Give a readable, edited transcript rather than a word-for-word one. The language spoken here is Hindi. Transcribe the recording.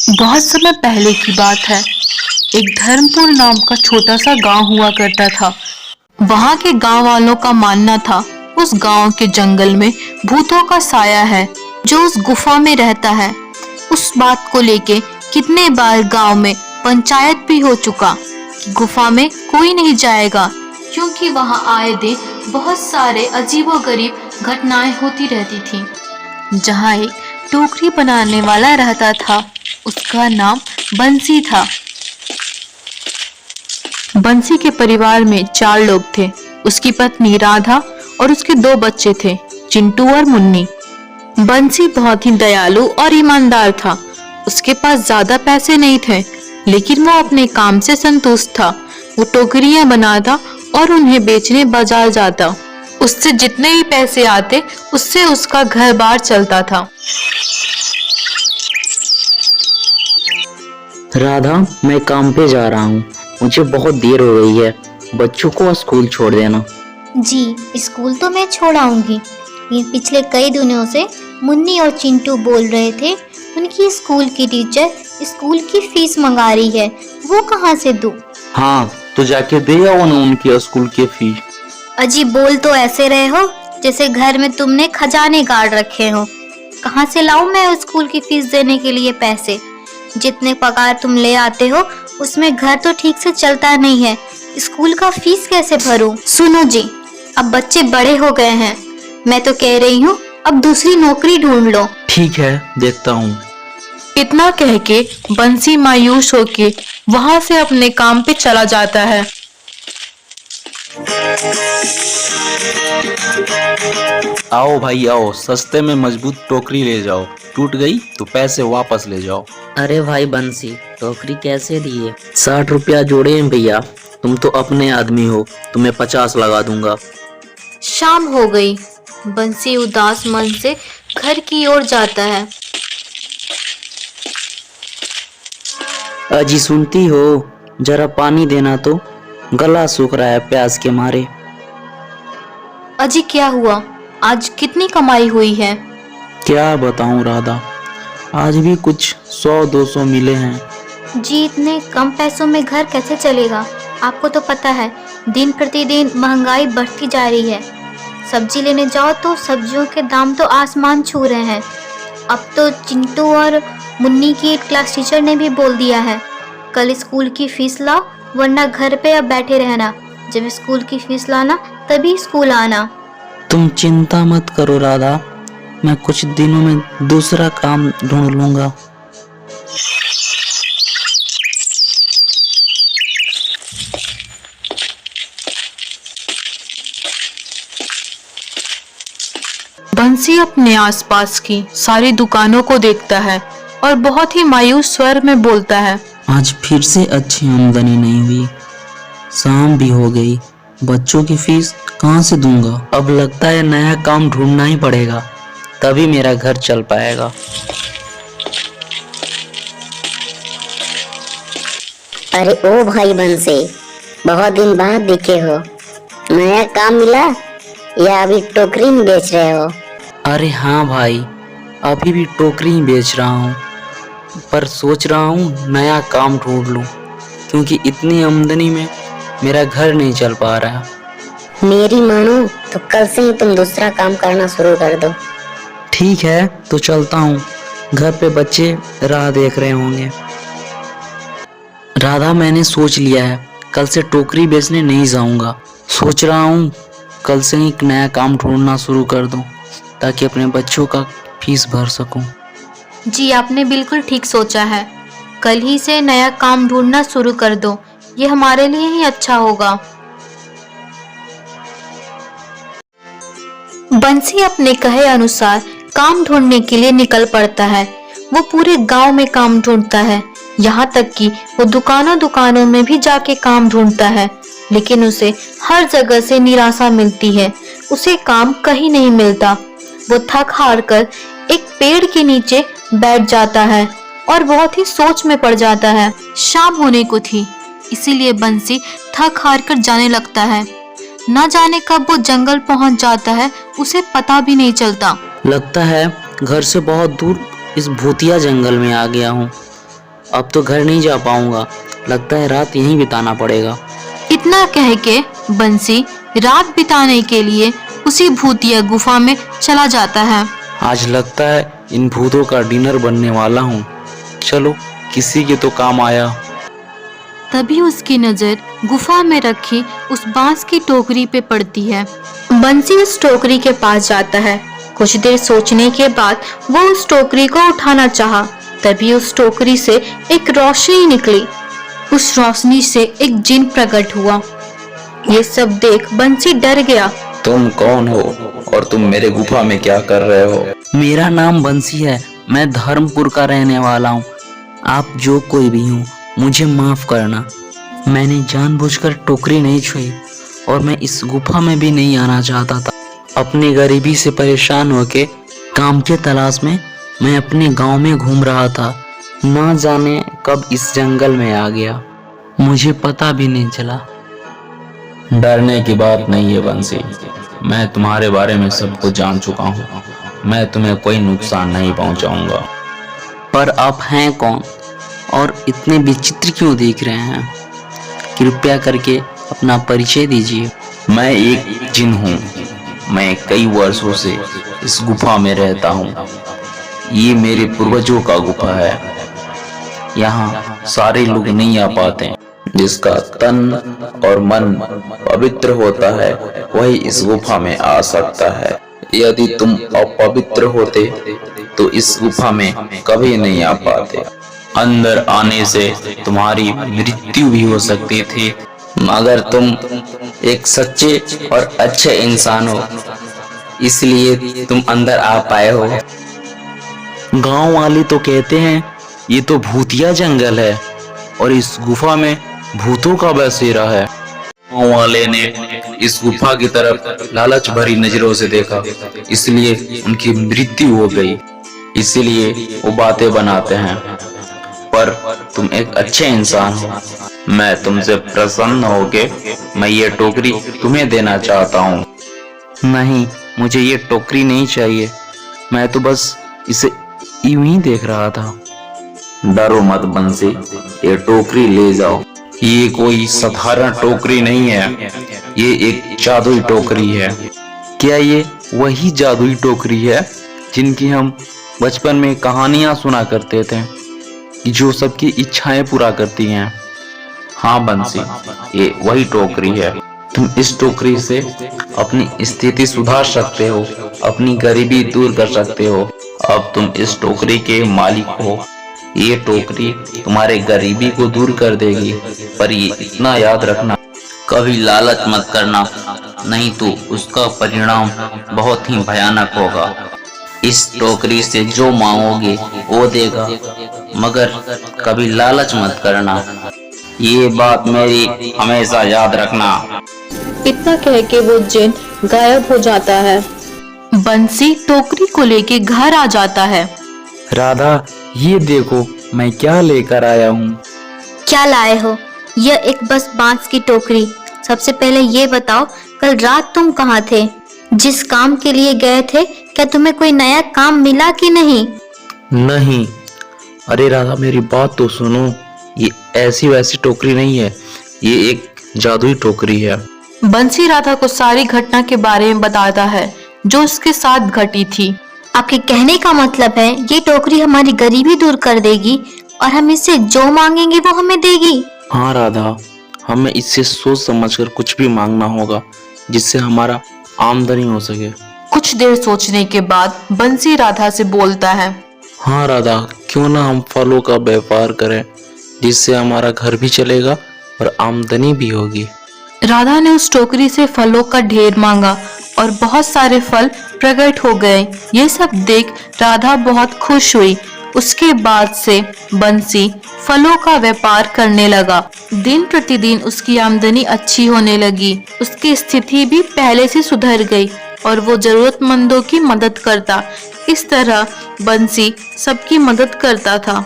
बहुत समय पहले की बात है। एक धर्मपुर नाम का छोटा सा गांव हुआ करता था। वहां के गांव वालों का मानना था उस गांव के जंगल में भूतों का साया है जो उस गुफा में रहता है। उस बात को लेके कितने बार गांव में पंचायत भी हो चुका कि गुफा में कोई नहीं जाएगा, क्योंकि वहां आए दिन बहुत सारे अजीबोगरीब घटनाएं होती रहती थीं। जहां एक टोकरी बनाने वाला रहता था, उसका नाम बंसी था। बंसी के परिवार में 4 लोग थे। उसकी पत्नी राधा और उसके 2 बच्चे थे, चिंटू और मुन्नी। बंसी बहुत ही दयालु और ईमानदार था। उसके पास ज्यादा पैसे नहीं थे, लेकिन वो अपने काम से संतुष्ट था। वो टोकरियां बनाता और उन्हें बेचने बाजार जाता। उससे जितने भी पैसे आते, उससे उसका घर बार चलता था। राधा, मैं काम पे जा रहा हूँ। मुझे बहुत देर हो गई है। बच्चों को स्कूल छोड़ देना। जी, स्कूल तो मैं छोड़ आऊंगी। ये पिछले कई दिनों से मुन्नी और चिंटू बोल रहे थे उनकी स्कूल की टीचर स्कूल की फीस मंगा रही है, वो कहाँ से दूं? हाँ, तो जाके दे आओ ना उनकी स्कूल की फीस। अजी, बोल तो ऐसे रहे हो जैसे घर में तुमने खजाने गाड़ रखे हो। कहाँ से लाऊं मैं स्कूल की फीस देने के लिए पैसे? जितने पगार तुम ले आते हो उसमें घर तो ठीक से चलता नहीं है, स्कूल का फीस कैसे भरूं? सुनो जी, अब बच्चे बड़े हो गए हैं। मैं तो कह रही हूँ अब दूसरी नौकरी ढूंढ लो। ठीक है, देखता हूँ। इतना कह के बंसी मायूस होके वहां से अपने काम पे चला जाता है। आओ भाई आओ, सस्ते में मजबूत टोकरी ले जाओ। टूट गई तो पैसे वापस ले जाओ। अरे भाई बंसी, टोकरी कैसे दिए? 60 रुपया जोड़े हैं भैया। तुम तो अपने आदमी हो, तुम्हें 50 लगा दूंगा। शाम हो गई। बंसी उदास मन से घर की ओर जाता है। अजी सुनती हो, जरा पानी देना तो, गला सूख रहा है प्यास के मारे। अजी क्या हुआ? आज कितनी कमाई हुई है? क्या बताऊं राधा, आज भी कुछ 100-200 मिले हैं। जी, इतने कम पैसों में घर कैसे चलेगा? आपको तो पता है दिन प्रतिदिन महंगाई बढ़ती जा रही है। सब्जी लेने जाओ तो सब्जियों के दाम तो आसमान छू रहे हैं। अब तो चिंटू और मुन्नी की क्लास टीचर ने भी बोल दिया है, कल स्कूल की फीस लाओ वरना घर पे अब बैठे रहना। जब स्कूल की फीस लाना तभी स्कूल आना। तुम चिंता मत करो राधा, मैं कुछ दिनों में दूसरा काम ढूंढ लूंगा। बंसी अपने आसपास की सारी दुकानों को देखता है और बहुत ही मायूस स्वर में बोलता है, आज फिर से अच्छी आमदनी नहीं हुई। शाम भी हो गई, बच्चों की फीस कहाँ से दूंगा? अब लगता है नया काम ढूंढना ही पड़ेगा, तभी मेरा घर चल पाएगा। अरे ओ भाई बंसी, बहुत दिन बाद दिखे हो। नया काम मिला या अभी टोकरी में बेच रहे हो? अरे हाँ भाई, अभी भी टोकरी ही बेच रहा हूँ, पर सोच रहा हूँ नया काम ढूंढ लूँ, क्योंकि इतनी आमदनी में मेरा घर नहीं चल पा रहा। मेरी मानो तो कल से ही तुम दूसरा काम करना शुरू कर दो। ठीक है, तो चलता हूँ। घर पे बच्चे राह देख रहे होंगे। राधा, मैंने सोच लिया है, कल से टोकरी बेचने नहीं जाऊंगा। सोच रहा हूँ कल से ही एक नया काम ढूंढना शुरू कर दूं, ताकि अपने बच्चों का फीस भर सकूं। जी आपने बिल्कुल ठीक सोचा है। कल ही से नया काम ढूंढना शुरू कर दो, ये हमारे लिए ही अच्छा होगा। बंसी अपने कहे अनुसार काम ढूंढने के लिए निकल पड़ता है। वो पूरे गांव में काम ढूंढता है, यहाँ तक कि वो दुकानों दुकानों में भी जाके काम ढूंढता है, लेकिन उसे हर जगह से निराशा मिलती है। उसे काम कहीं नहीं मिलता। वो थक हार कर एक पेड़ के नीचे बैठ जाता है और बहुत ही सोच में पड़ जाता है। शाम होने को थी, इसीलिए बंसी थक हार कर जाने लगता है। न जाने कब वो जंगल पहुंच जाता है, उसे पता भी नहीं चलता। लगता है घर से बहुत दूर इस भूतिया जंगल में आ गया हूँ। अब तो घर नहीं जा पाऊंगा, लगता है रात यहीं बिताना पड़ेगा। इतना कह के बंसी रात बिताने के लिए उसी भूतिया गुफा में चला जाता है। आज लगता है इन भूतों का डिनर बनने वाला हूँ। चलो किसी के तो काम आया। तभी उसकी नजर गुफा में रखी उस बांस की टोकरी पे पड़ती है। बंसी उस टोकरी के पास जाता है। कुछ देर सोचने के बाद वो उस टोकरी को उठाना चाहा, तभी उस टोकरी से एक रोशनी निकली। उस रोशनी से एक जिन प्रकट हुआ। ये सब देख बंसी डर गया। तुम कौन हो और तुम मेरे गुफा में क्या कर रहे हो? मेरा नाम बंसी है, मैं धर्मपुर का रहने वाला हूँ। आप जो कोई भी हो, मुझे माफ करना। मैंने जानबूझकर टोकरी नहीं छुई और मैं इस गुफा में भी नहीं आना चाहता था। अपनी गरीबी से परेशान होके काम के तलाश में मैं अपने गांव में घूम रहा था। ना जाने कब इस जंगल में आ गया, मुझे पता भी नहीं चला। डरने की बात नहीं है बंसी, मैं तुम्हारे बारे में सब कुछ जान चुका हूँ। मैं तुम्हें कोई नुकसान नहीं पहुँचाऊंगा। पर आप हैं कौन और इतने विचित्र क्यों दिख रहे हैं? कृपया करके अपना परिचय दीजिए। मैं एक जिन हूँ। मैं कई वर्षों से इस गुफा में रहता हूँ। ये मेरे पूर्वजों का गुफा है। यहाँ सारे लोग नहीं आ पाते। जिसका तन और मन पवित्र होता है वही इस गुफा में आ सकता है। यदि तुम अपवित्र होते तो इस गुफा में कभी नहीं आ पाते। अंदर आने से तुम्हारी मृत्यु भी हो सकती थी। मगर तुम एक सच्चे और अच्छे इंसान हो, इसलिए तुम अंदर आ पाए हो। गांव वाले तो कहते हैं ये तो भूतिया जंगल है और इस गुफा में भूतों का बसेरा है। गांव वाले ने इस गुफा की तरफ लालच भरी नजरों से देखा, इसलिए उनकी मृत्यु हो गई। इसीलिए वो बातें बनाते हैं। पर तुम एक अच्छे इंसान हो। मैं तुमसे प्रसन्न होके मैं ये टोकरी तुम्हें देना चाहता हूँ। नहीं, मुझे ये टोकरी नहीं चाहिए। मैं तो बस इसे यूं ही देख रहा था। डरो मत बंसी, ये टोकरी ले जाओ। ये कोई साधारण टोकरी नहीं है, ये एक जादुई टोकरी है। क्या ये वही जादुई टोकरी है जिनकी हम बचपन में कहानियां सुना करते थे, जो सबकी इच्छाएं पूरा करती हैं? हाँ बंसी, ये वही टोकरी है। तुम इस टोकरी से अपनी स्थिति सुधार सकते हो, अपनी गरीबी दूर कर सकते हो। अब तुम इस टोकरी के मालिक हो। ये टोकरी तुम्हारे गरीबी को दूर कर देगी। पर ये इतना याद रखना, कभी लालच मत करना, नहीं तो उसका परिणाम बहुत ही भयानक होगा। इस टोकरी से जो मांगोगे वो देगा, मगर कभी लालच मत करना। ये बात मेरी हमेशा याद रखना। इतना कह के वो जिन गायब हो जाता है। बंसी टोकरी को लेके घर आ जाता है। राधा, ये देखो मैं क्या लेकर आया हूँ। क्या लाए हो? यह एक बस बांस की टोकरी। सबसे पहले ये बताओ, कल रात तुम कहाँ थे? जिस काम के लिए गए थे, क्या तुम्हें कोई नया काम मिला कि नहीं? नहीं, अरे राधा मेरी बात तो सुनो। ये ऐसी वैसी टोकरी नहीं है, ये एक जादुई टोकरी है। बंसी राधा को सारी घटना के बारे में बताता है जो उसके साथ घटी थी। आपके कहने का मतलब है ये टोकरी हमारी गरीबी दूर कर देगी और हम इससे जो मांगेंगे वो हमें देगी? हाँ राधा, हमें इससे सोच समझकर कुछ भी मांगना होगा जिससे हमारा आमदनी हो सके। कुछ देर सोचने के बाद बंसी राधा से बोलता है, हाँ राधा, क्यों ना हम फलों का व्यापार करें जिससे हमारा घर भी चलेगा और आमदनी भी होगी। राधा ने उस टोकरी से फलों का ढेर मांगा और बहुत सारे फल प्रकट हो गए। ये सब देख राधा बहुत खुश हुई। उसके बाद से बंसी फलों का व्यापार करने लगा। दिन प्रतिदिन उसकी आमदनी अच्छी होने लगी। उसकी स्थिति भी पहले से सुधर गई और वो जरूरतमंदों की मदद करता। इस तरह बंसी सबकी मदद करता था।